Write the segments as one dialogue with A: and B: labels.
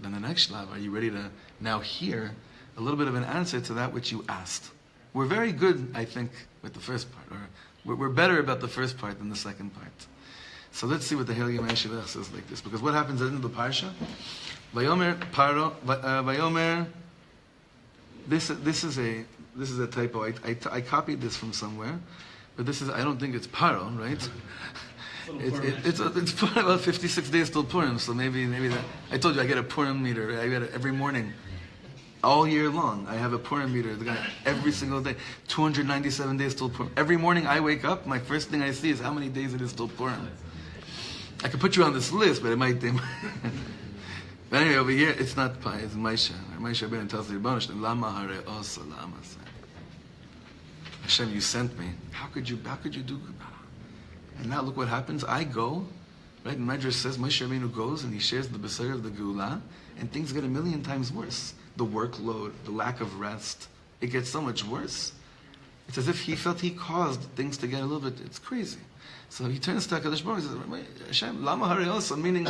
A: But in the next shlav, are you ready to now hear a little bit of an answer to that which you asked? We're very good, I think, with the first part, or we're better about the first part than the second part. So let's see what the Heilige Meshivach says like this, because what happens at the end of the parsha? Vayomer Paro, Vayomer. This is a typo. I copied this from somewhere, but this is, I don't think it's Paro, right? It's Purim, about 56 days till Purim, so maybe that. I told you I get a Purim meter. I get it every morning, all year long. I have a Purim meter. The guy every single day, 297 days till Purim. Every morning I wake up, my first thing I see is how many days it is till Purim. I could put you on this list, but it might. But anyway, over here it's not Pi. It's Moshe. Moshe Rabbeinu tells the Rebbe, Lama hare osa lama. Hashem, you sent me. How could you do? And now look what happens. I go, right? And Medrash says Moshe Rabbeinu goes and he shares the B'sar of the Geulah, and things get 1,000,000 times worse. The workload, the lack of rest, it gets so much worse. It's as if he felt he caused things to get a little bit. It's crazy. So he turns to HaKadosh Baruch Hu and says, Hashem, lama harei, meaning,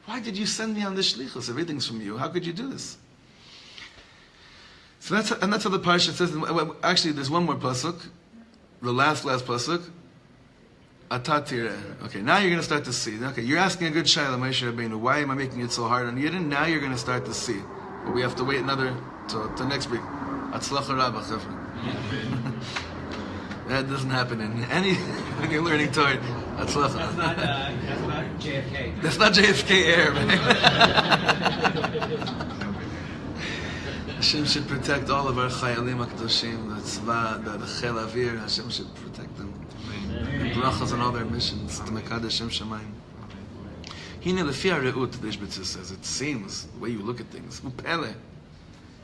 A: why did you send me on this shlichus? Everything's from you. How could you do this? So that's how the parsha says. Actually, there's one more pasuk, the last pasuk. Atatire. Okay, now you're going to start to see. Okay, you're asking a good shayla, Moshe Rabbeinu. Why am I making it so hard on Yidden? Now you're going to start to see. But we have to wait another to next week. Atzlacha Rabbah, Chevra. That doesn't happen in any when you're learning Torah. Atzlacha. That's not JFK. That's not JFK Air, man. Hashem should protect all of our chayalim HaKadoshim, the tzva, the Chel Avir. Hashem should protect them. And brachas on all their missions to Mekadesh Shem Shamayim. Hine lefi hareut, the Ishbitz says, it seems, the way you look at things, upele.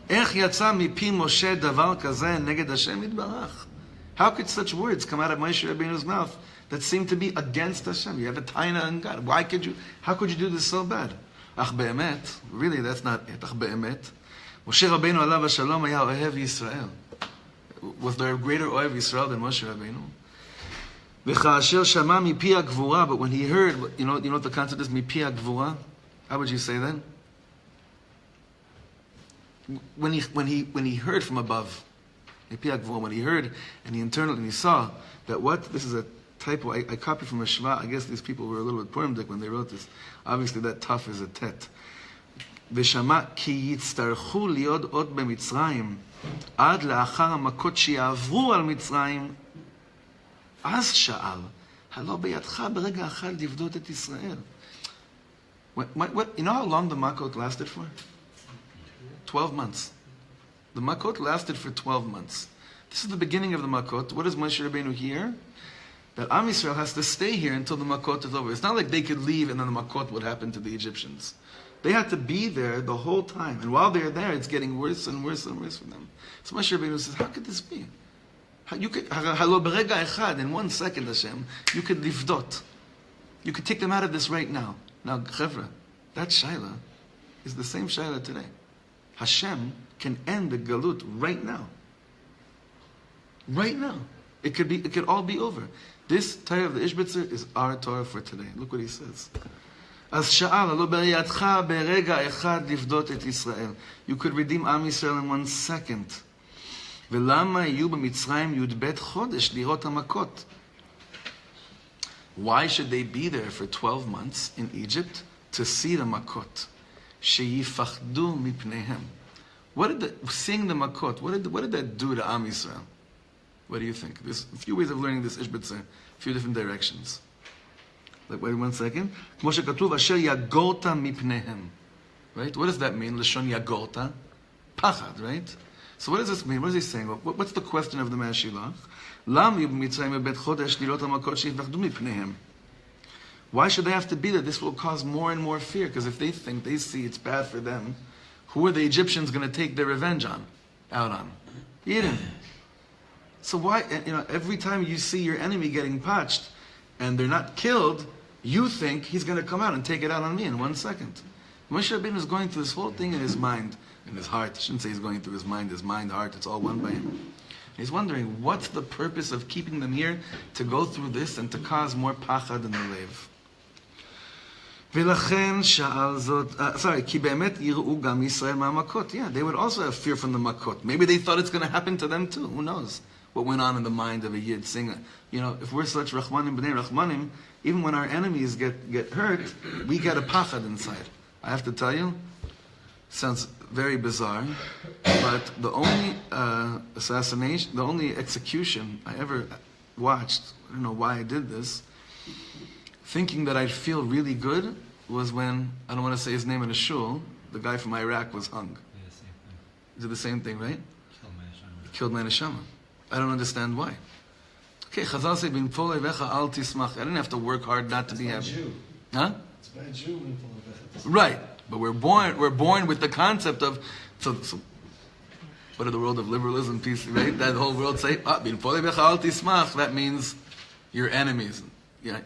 A: Ech yatsa mipi Moshe davar kazeh neged Hashem yitbarach. How could such words come out of Moshe Rabbeinu's mouth that seem to be against Hashem? You have a taina on God. How could you do this so bad? Ach be'emet, really that's not it. Ach be'emet. Moshe Rabbeinu alav hashalom haya ohev Yisrael. Was there a greater ohev Yisrael than Moshe Rabbeinu? But when he heard, you know what the concept is, mipi gvura? How would you say then? When he heard from above, mipi gvura, when he heard and he saw that this is a typo. I copied from a Shema. I guess these people were a little bit Purimdik when they wrote this. Obviously that tough is a tet. ושמע כי יצטרכו להיות עוד במצרים עד לאחר המכות שיעברו על מצרים. אז שאל, הלא בידך ברגע אחד לפדות את ישראל. You know how long the Makot lasted for? 12 months. The Makot lasted for 12 months. This is the beginning of the Makot. What does Moshe Rabbeinu hear? That Am Yisrael has to stay here until the Makot is over. It's not like they could leave and then the Makot would happen to the Egyptians. They had to be there the whole time. And while they're there, it's getting worse and worse and worse for them. So Moshe Rabbeinu says, how could this be? You could, in 1 second, Hashem, you could livdot. You could take them out of this right now. Now, Chevra, that Shaila is the same Shaila today. Hashem can end the Galut right now. Right now. It could all be over. This Torah of the Ishbitzer is our Torah for today. Look what he says. As sha'al, alo b'yadcha berega echad livdot et Yisrael. You could redeem Am Yisrael in 1 second. V'lama yu b'mitzrayim yudbet chodesh lirot hamakot. Why should they be there for 12 months in Egypt to see the makot? Sheyifachdu mipneihem. Seeing the makot, what did that do to Am Yisrael? What do you think? There's a few ways of learning this Ishbitzer, a few different directions. Wait 1 second. כמו שכתוב, אשר יגורת מפניהם. Right? What does that mean? לשון יגורת? פחד, right? So what does this mean? What is he saying? What's the question of the Mashilach? למה יהיו במצרים בבית חודש לראות המכות שיפחדו מפניהם? Why should they have to be there? This will cause more and more fear, because if they think, they see it's bad for them, who are the Egyptians going to take their revenge out on? Eden. So why, every time you see your enemy getting patched, and they're not killed, you think he's going to come out and take it out on me in 1 second. Moshe Rabbeinu is going through this whole thing in his mind, in his heart. I shouldn't say he's going through his mind, heart, it's all one by him. He's wondering, what's the purpose of keeping them here to go through this and to cause more pachad in the lev? ולכן שאל זאת, כי באמת יראו גם ישראל מהמכות. Yeah, they would also have fear from the makot. Maybe they thought it's going to happen to them too. Who knows what went on in the mind of a yid saying, if we're such rachmanim b'nei rachmanim, even when our enemies get hurt, we get a pachad inside. I have to tell you, sounds very bizarre, but the only assassination, the only execution I ever watched, I don't know why I did this, thinking that I'd feel really good, was when, I don't want to say his name in a shul, the guy from Iraq was hung.
B: Yeah, same thing.
A: Is it the same thing, right?
B: Killed my neshama.
A: I don't understand why. Okay, Chazal say, "Bin pol levecha al tismach." I didn't have to work hard not to be happy.
C: Jew.
A: Huh?
C: It's by a Jew. Bin pol levecha tismach.
A: Right, but we're born with the concept of so what in the world of liberalism, peace, right? That whole world say, "Bin pol levecha al tismach." That means your enemies. Yeah,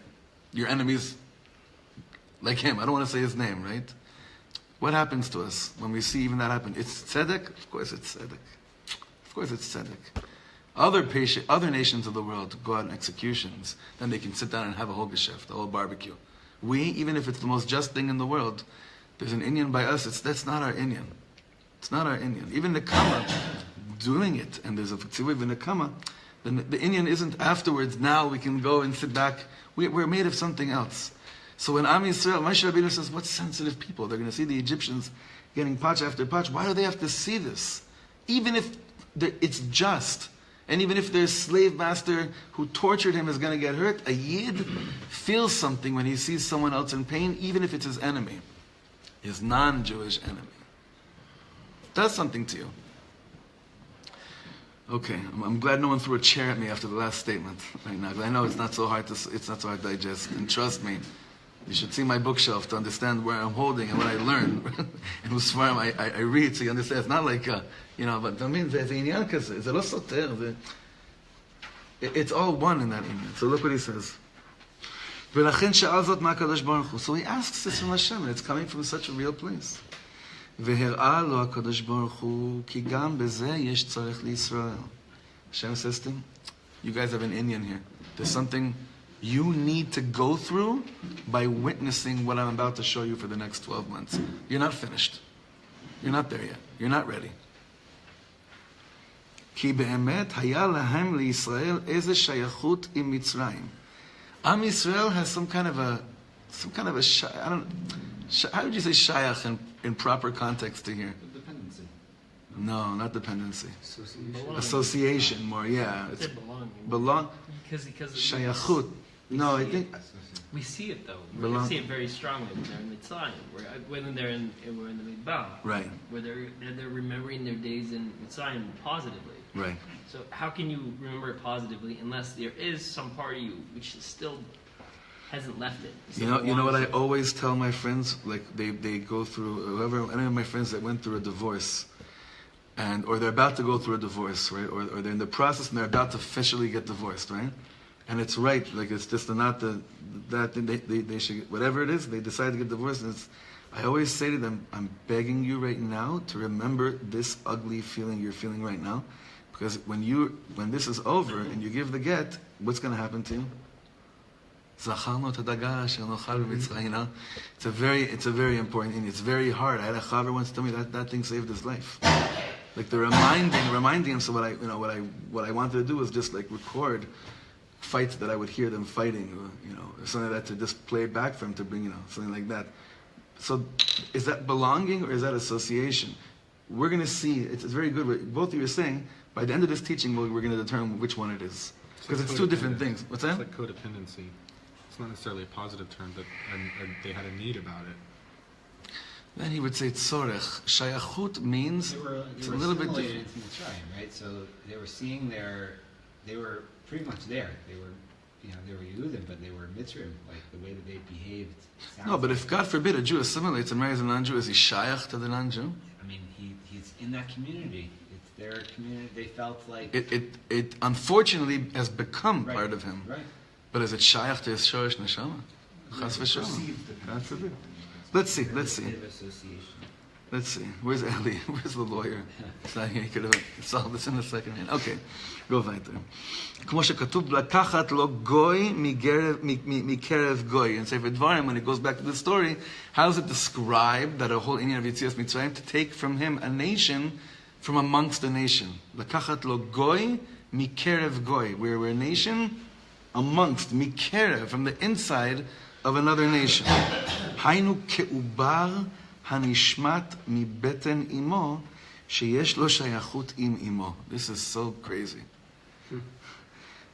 A: your enemies, like him. I don't want to say his name, right? What happens to us when we see even that happen? It's tzedek. Of course, it's tzedek. Of course, it's tzedek. Other nations of the world go out on executions, then they can sit down and have a whole geschäft, a whole barbecue. We, even if it's the most just thing in the world, there's an Indian by us. That's not our Indian. It's not our Indian. Even the Kama doing it, and there's a tzivui in the Kama. The Indian isn't afterwards. Now we can go and sit back. We're made of something else. So when Am Yisrael, Moshe Rabbeinu says, "What sensitive people! They're going to see the Egyptians getting patch after patch. Why do they have to see this? Even if it's just." And even if their slave master who tortured him is going to get hurt, a Yid feels something when he sees someone else in pain, even if it's his enemy, his non-Jewish enemy. It does something to you. Okay, I'm glad no one threw a chair at me after the last statement right now, because I know it's not so hard to digest. And trust me, you should see my bookshelf to understand where I'm holding and what I learn, and whose farm I read, so you understand. It's not like, but I mean, it's all one in that image. So look what he says. So he asks this from Hashem, and it's coming from such a real place. Hashem says to him, you guys have an Indian here. There's something you need to go through by witnessing what I'm about to show you for the next 12 months. You're not finished. You're not there yet. You're not ready. כי באמת היה להם לישראל איזה שייכות עם מצרים. Am Yisrael has some kind of a how would you say shayach in proper context to here?
B: Dependency.
A: No, not dependency.
B: Association.
A: More, yeah.
D: It's
A: Belong.
D: because
A: Shayachut. No, I think
D: we see it though.
A: Belong.
D: We see it very strongly when they're in Mitzrayim, when we're in the Midbar,
A: right.
D: Where they're remembering their days in Mitzrayim positively.
A: Right.
D: So how can you remember it positively unless there is some part of you which is still hasn't left it?
A: You know what I always tell my friends, like they go through any of my friends that went through a divorce, or they're about to go through a divorce, right? Or they're in the process and they're about to officially get divorced, right? And it's right, like it's just not that they should, whatever it is, they decide to get divorced. And I always say to them, I'm begging you right now to remember this ugly feeling you're feeling right now, because when this is over and you give the get, what's going to happen to you? It's a very important thing. It's very hard. I had a chaver once tell me that thing saved his life. Like the reminding him. So what I wanted to do was just like record fights that I would hear them fighting, or something like that, to just play it back for him to bring, something like that. So is that belonging or is that association? We're going to see. It's very good. What both of you are saying. By the end of this teaching, we're going to determine which one it is, because it's two different things. What's that?
E: It's like codependency. It's not necessarily a positive term, but they had a need about it.
A: Then he would say tzorech. Shayachut means it's a little bit different.
B: Into Mitzrayim, right? So they were seeing they were pretty much there. They were Yehudim, but they were Mitzrayim, like the way that they behaved.
A: No, but if God forbid a Jew assimilates and marries a non-Jew, is he shayach to the non-Jew?
B: I mean, he's in that community. It's their community. They felt like
A: it unfortunately has become
B: right,
A: part of him.
B: Right.
A: But is it shayach to his shorish neshama? Chas v'shalom. God forbid. Let's see.
B: A bit of association.
A: Let's see. Where's Eli? Where's the lawyer? It's not here. He could have solved this in a second hand. Okay, go weiter. כמו שכתוב, לקחת לו גוי מקרב גוי. And Sefer Dvarim, when it goes back to the story, how is it described that a whole Indian of Yetzias Mitzrayim to take from him a nation from amongst a nation? לקחת לו גוי מקרב גוי. We're a nation amongst, מקרב, from the inside of another nation. היינו כעובר הנשמט מבטן אמו, שיש לו שייכות עם אמו. This is so crazy.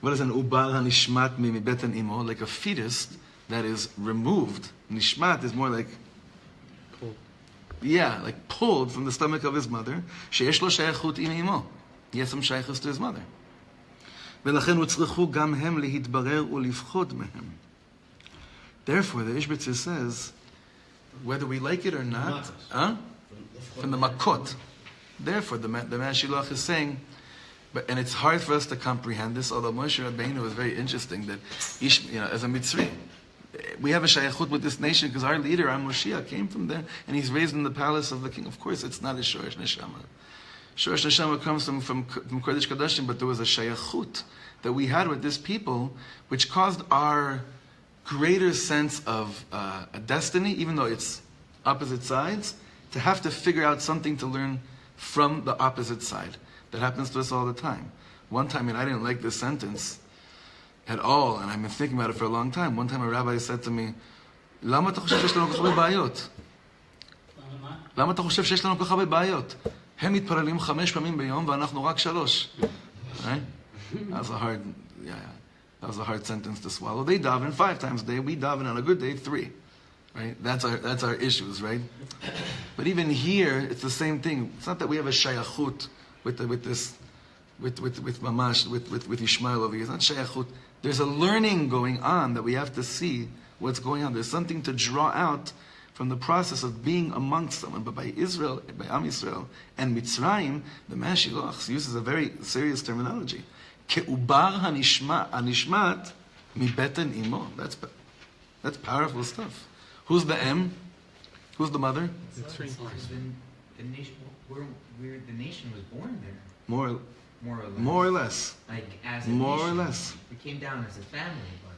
A: What is an ubar hanishmat מבטן אמו? Like a fetus that is removed. Nishmat is more like pulled. Yeah, like pulled from the stomach of his mother. שיש לו שייכות עם אמו. He has some shaykhus to his mother. ולכן הוצרכו גם הם להתברר ולפחוד מהם. Therefore, the Ishbitzer says, whether we like it or not, from the makot. Therefore, the man Shilach is saying, and it's hard for us to comprehend this, although Moshe Rabbeinu is very interesting that, as a Mitzri, we have a shayachut with this nation because our leader, our Moshiach, came from there, and he's raised in the palace of the king. Of course, it's not a Shoresh Neshama. Shoresh Neshama comes from Kodesh Kadashim, but there was a shayachut that we had with this people, which caused our greater sense of a destiny, even though it's opposite sides, to have to figure out something to learn from the opposite side. That happens to us all the time. One time, and I didn't like this sentence at all, and I've been thinking about it for a long time. One time a rabbi said to me, למה אתה חושב שיש לנו כל כך הרבה בעיות? למה אתה חושב שיש לנו כל כך הרבה בעיות? הם מתפללים 5 פעמים ביום ואנחנו רק 3. Right? That was a hard sentence to swallow. They daven 5 times a day. We daven on a good day 3. Right? That's our issues, right? But even here, it's the same thing. It's not that we have a shayachut with Mamash, with Ishmael over here. It's not shayachut. There's a learning going on that we have to see what's going on. There's something to draw out from the process of being amongst someone. But by Israel, by Am Yisrael and Mitzrayim, the Mashilach uses a very serious terminology. Ke'ubar hanishmat mibeten imo. That's powerful stuff. Who's the M? Who's the mother?
B: The nation, the nation was born there.
A: More or less.
B: Like as a
A: more
B: nation.
A: Or less.
B: We came down as a family,
A: but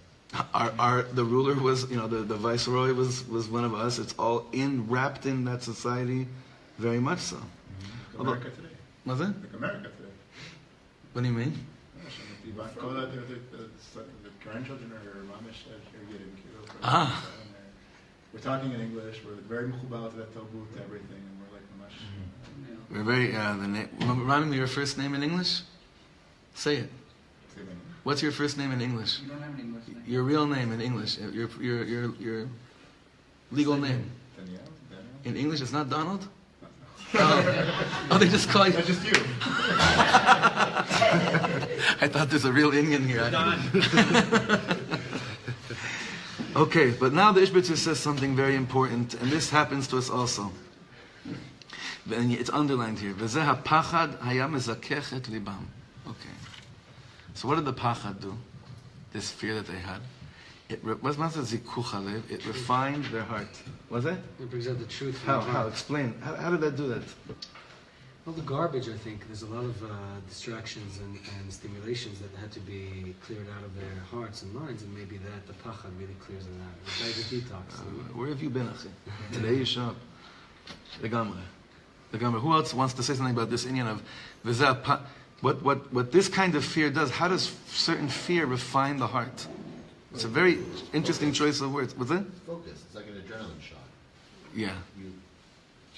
A: the ruler was, the viceroy was one of us. It's all wrapped in that society, very much so.
E: Like America today.
A: Was it?
E: Like America today.
A: What do you mean?
E: The grandchildren are mamish
A: Ah.
E: We're talking in English. We're very mechubar to that talmud, to everything, and we're like mamash.
A: We're very. Remind me your first name in English. Say it. What's your first name in English?
C: You don't have an English name.
A: Your real name in English. Your legal name.
E: Daniel.
A: In English, it's not Donald. Oh, they just call you.
E: That's just you.
A: I thought there's a real Indian here. Okay, but now the Ishbitzer says something very important, and this happens to us also. And it's underlined here. Okay. So what did the pachad do? This fear that they had. It refined their heart. Was it?
F: It brings out the truth.
A: How? Explain. How did that do that?
F: Well, the garbage, I think, there's a lot of distractions and stimulations that had to be cleared out of their hearts and minds, and maybe the pachad really clears it out. It's like a detox.
A: Where have you been, Achi? Today you show up. The Gamre. Who else wants to say something about this Indian of what this kind of fear does? How does certain fear refine the heart? It's a very interesting choice of words. What's it?
G: Focus. It's like an adrenaline shot.
A: Yeah.
G: You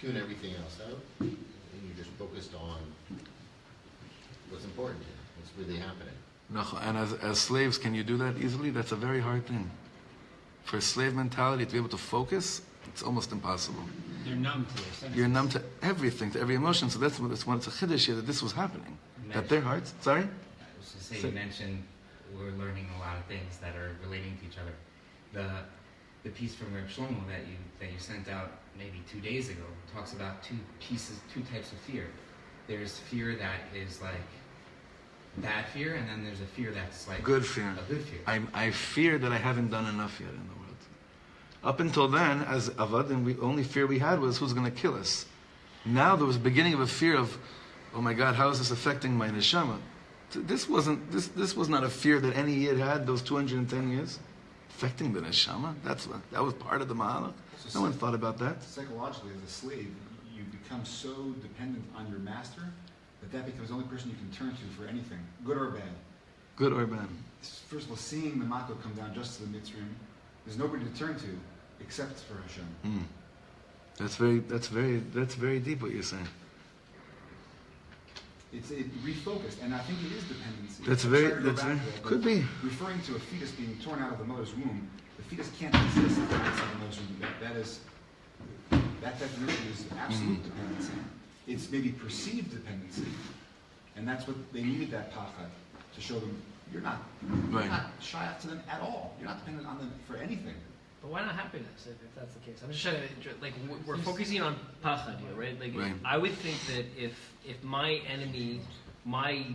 G: tune everything else out, and you're just focused on what's important here, what's really happening.
A: And as slaves, can you do that easily? That's a very hard thing. For a slave mentality to be able to focus, it's almost impossible.
B: you're numb to their senses.
A: You're numb to everything, to every emotion. So that's when it's a chiddush here that this was happening. That their hearts. Sorry.
H: I was to say, you mentioned we're learning a lot of things that are relating to each other. The piece from Rabbi Shlomo that you sent out maybe 2 days ago talks about two types of fear. There's fear that is like bad fear, and then there's a fear that's like
A: good fear.
H: A good fear.
A: I fear that I haven't done enough yet in the world. Up until then, as Avadim, the only fear we had was who's going to kill us. Now there was a beginning of a fear of, oh my God, how is this affecting my neshama? This was not a fear that any Yid had those 210 years. Affecting the neshama? That was part of the mahalach. No one thought about that.
I: Psychologically, as a slave, you become so dependent on your master that becomes the only person you can turn to for anything, good or bad.
A: Good or bad.
I: First of all, seeing the Mako come down just to the Mitzrayim, there's nobody to turn to except for Hashem.
A: That's very deep what you're saying.
I: It refocused, and I think it is dependency.
A: Could be.
I: Referring to a fetus being torn out of the mother's womb, the fetus can't exist outside the mother's womb. That definition is absolute dependency. It's maybe perceived dependency, and that's what they needed, that pachad, to show them you're not shy out to them at all. You're not dependent on them for anything.
D: But why not happiness if that's the case? I'm just trying to, like, we're focusing on pachad here, right? Like, I would think that if my enemy, my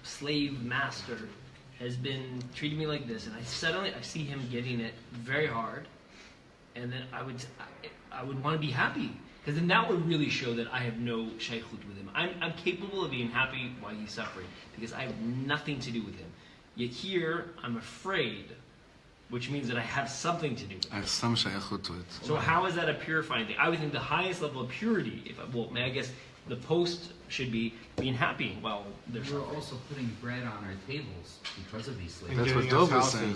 D: slave master, has been treating me like this, and I see him getting it very hard, and then I would want to be happy, because then that would really show that I have no shaykhut with him. I'm capable of being happy while he's suffering, because I have nothing to do with him. Yet here, I'm afraid, which means that I have something to do with it.
A: I have some shaykhut to it.
D: So how is that a purifying thing? I would think the highest level of purity, I guess the post should be being happy while there's.
H: We're also putting bread on our tables because of these slaves.
A: That's what Dov was saying.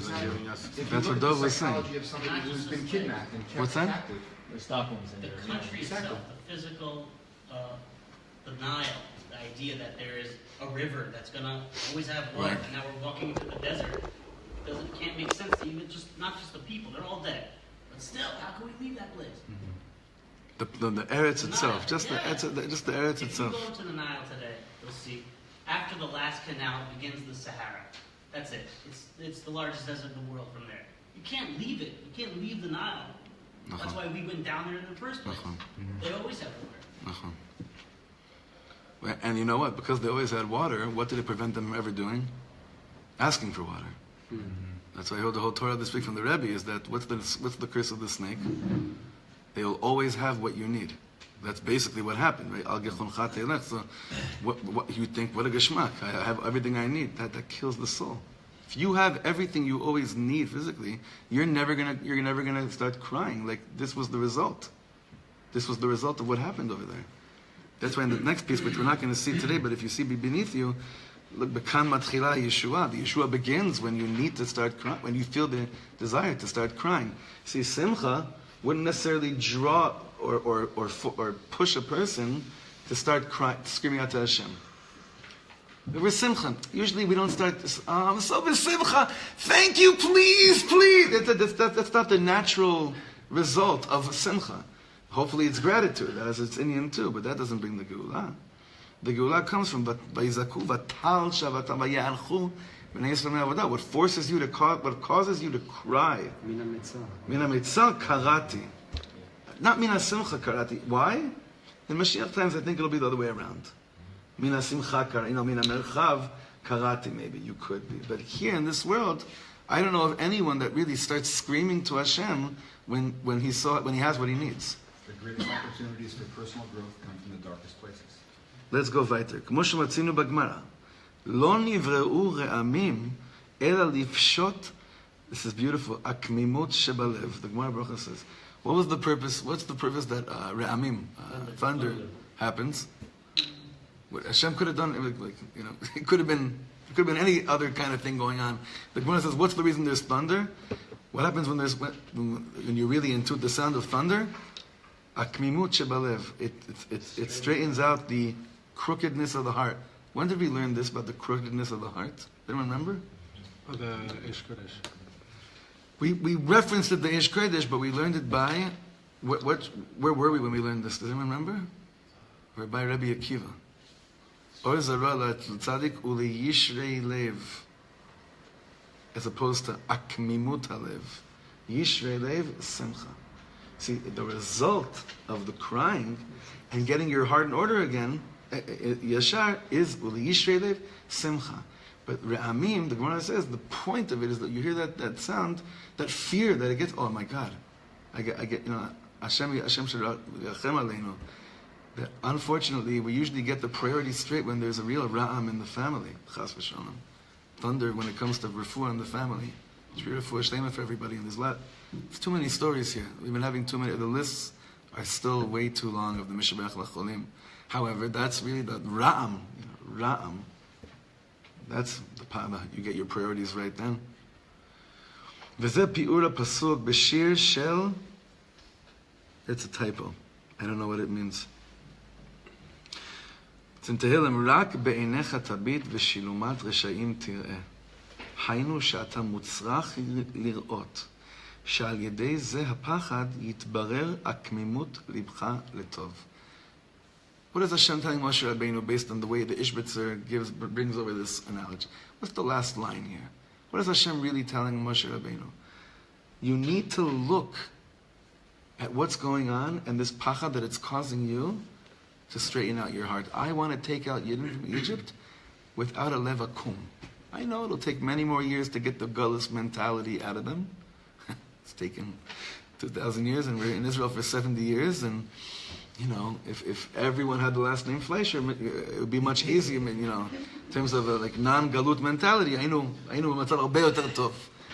I: That's what Dov was saying. If you look at the psychology of somebody who's been kidnapped and kept captive.
D: The Stockholm's in
J: the
D: there.
J: country itself, the physical, the Nile, the idea that there is a river that's going to always have water, and now we're walking into the desert. It can't make sense to even not just the people, they're all dead. But still, how can we leave that place?
A: The Eretz itself, just the Eretz itself.
J: If you go to the Nile today, you'll see, after the last canal begins the Sahara. That's it. It's the largest desert in the world from there. You can't leave it. You can't leave the Nile. That's why we went down there in the first place. They always have water.
A: And you know what? Because they always had water, what did it prevent them from ever doing? Asking for water. That's why I heard the whole Torah this week from the Rabbi is that what's the curse of the snake? They will always have what you need. That's basically what happened, right? Al gechoncha teilech. So, what you think? What a geschmack! I have everything I need. That kills the soul. If you have everything you always need physically, you're never gonna start crying. Like this was the result. This was the result of what happened over there. That's why in the next piece, which we're not going to see today, but if you see beneath you, look, bekan matchila Yeshua. The Yeshua begins when you need to start crying, when you feel the desire to start crying. See, simcha wouldn't necessarily draw or push a person to start screaming out to Hashem. We're simcha. Usually we don't start. I'm so simcha. Thank you, please. That's not the natural result of simcha. Hopefully it's gratitude, as it's Indian too, but that doesn't bring the Geulah. The Geulah comes from Vayizaku Vatal Shavatam Vayalchu B'nei Yisrael Me'avodah. What forces you to what causes you to cry?
F: Mina mitzah.
A: Mina mitzah karati. Not mina simcha karati. Why? In Mashiach times, I think it'll be the other way around. Mina simcha karati. Mina merchav karati. Maybe you could be, but here in this world, I don't know of anyone that really starts screaming to Hashem when he has what he needs.
I: The greatest opportunities for personal growth come from the darkest places.
A: Let's go weiter. כמו שמצינו בגמרא, לא נבראו רעמים, אלא לפשוט, this is beautiful, הקמימות שבלב. The Gemara Bracha says, what's the purpose that רעמים, thunder, happens? What Hashem could have done, it could have been any other kind of thing going on. The Gemara says, what's the reason there's thunder? What happens when you're really into the sound of thunder? Akmimut shebalev. It straightens out the crookedness of the heart. When did we learn this about the crookedness of the heart? Anyone remember?
E: The Ish Kodesh.
A: We referenced it the Ish Kodesh, but we learned it by where were we when we learned this? Does anyone remember? We're by Rabbi Akiva. Or zara l'tzadik uli yishrei lev, as opposed to akmimut halev. Yishrei lev simcha. See, the result of the crying and getting your heart in order again, yashar, is uli yishrei lev simcha. But re'amim, the Gemara says, the point of it is that you hear that sound, that fear that it gets. Oh my God, I get Hashem shel yachem aleinu. that unfortunately we usually get the priorities straight when there's a real ra'am in the family. Chas v'shalom. Thunder when it comes to refuah in the family. Shri refuah shlema for everybody. And there's too many stories here. We've been having too many. The lists are still way too long of the Mishabech Lacholim. However, that's really the ra'am. Ra'am. That's the pada. You get your priorities right then. V'zeh pi'ura pasuk b'shir shel. It's a typo. I don't know what it means. It's in Tehillim. Rak be'einecha tabit v'shilumat resha'im tir'eh. היינו שאתה מוצרח לראות שעל ידי זה הפחד יתברר הכמימות לבך לטוב. What is Hashem telling Moshe Rabbeinu based on the way the Ishbitzer brings over this analogy? What's the last line here? What is Hashem really telling Moshe Rabbeinu? You need to look at what's going on and this pachad that it's causing you to straighten out your heart. I want to take out Yidden from Egypt without a lev akum. I know it'll take many more years to get the gullus mentality out of them. It's taken 2,000 years, and we're in Israel for 70 years, and if everyone had the last name Fleischer, it would be much easier, in terms of a non-galut mentality. I know,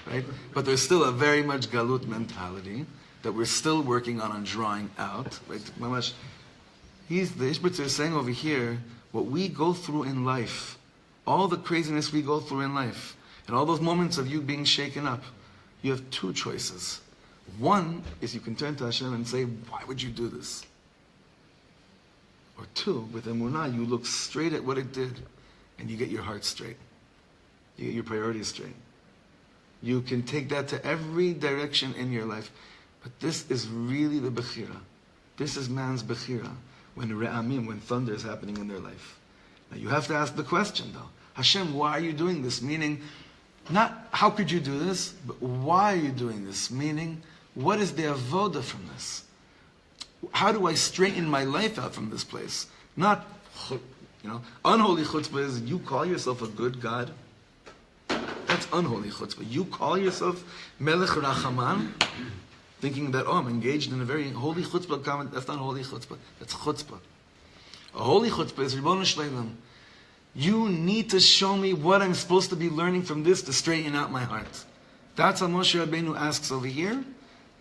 A: right? But there's still a very much galut mentality that we're still working on drawing out. Right? The Ishbitzer is saying over here, what we go through in life, all the craziness we go through in life, and all those moments of you being shaken up, you have two choices. One is you can turn to Hashem and say, why would you do this? Or two, with emunah, you look straight at what it did, and you get your heart straight. You get your priorities straight. You can take that to every direction in your life. But this is really the bechira. This is man's bechira, when re'amim, when thunder is happening in their life. Now you have to ask the question though, Hashem, why are you doing this? Meaning, not how could you do this, but why are you doing this? Meaning, what is the avoda from this? How do I straighten my life out from this place? Not, unholy chutzpah is you call yourself a good God. That's unholy chutzpah. You call yourself Melech Rachaman, thinking that, I'm engaged in a very holy chutzpah. That's not holy chutzpah. That's chutzpah. A holy chutzpah is Ribono Shleilam. You need to show me what I'm supposed to be learning from this to straighten out my heart. That's how Moshe Rabbeinu asks over here.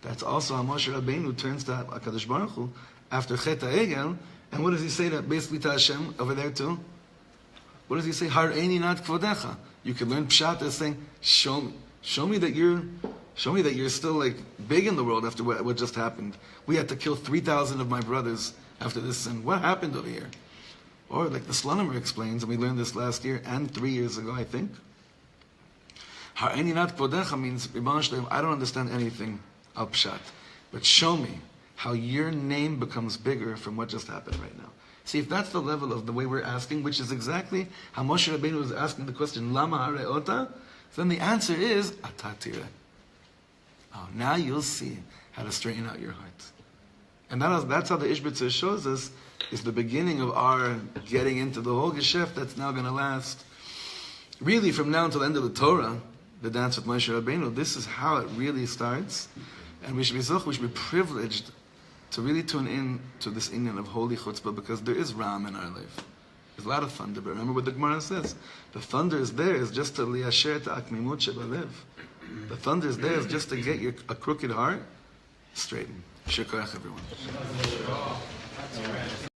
A: That's also how Moshe Rabbeinu turns to HaKadosh Baruch Hu after Chet HaEgel. And what does he say basically to Hashem over there too? What does he say? Har'eni nat kvodecha. You can learn pshat as saying, show me that you're still big in the world after what just happened. We had to kill 3,000 of my brothers after this sin. What happened over here? Or like the Slonimer explains, and we learned this last year and 3 years ago, I think. Ha'eni nat kvodecha means, I don't understand anything al pshat, but show me how your name becomes bigger from what just happened right now. See, if that's the level of the way we're asking, which is exactly how Moshe Rabbeinu was asking the question, Lama hare'ota? Then the answer is, Atatire. Oh, now you'll see how to straighten out your heart. And that's how the Ishbitzer shows us, is the beginning of our getting into the whole geschäft that's now going to last. Really, from now until the end of the Torah, the dance with Moshe Rabbeinu, this is how it really starts. And we should be privileged to really tune in to this inyan of holy chutzpah, because there is ram in our life. There's a lot of thunder, but remember what the Gemara says. The thunder is there is just to liyasher ta'akmimut shebalev. The thunder is there is just to get a crooked heart straightened. Shekach, everyone.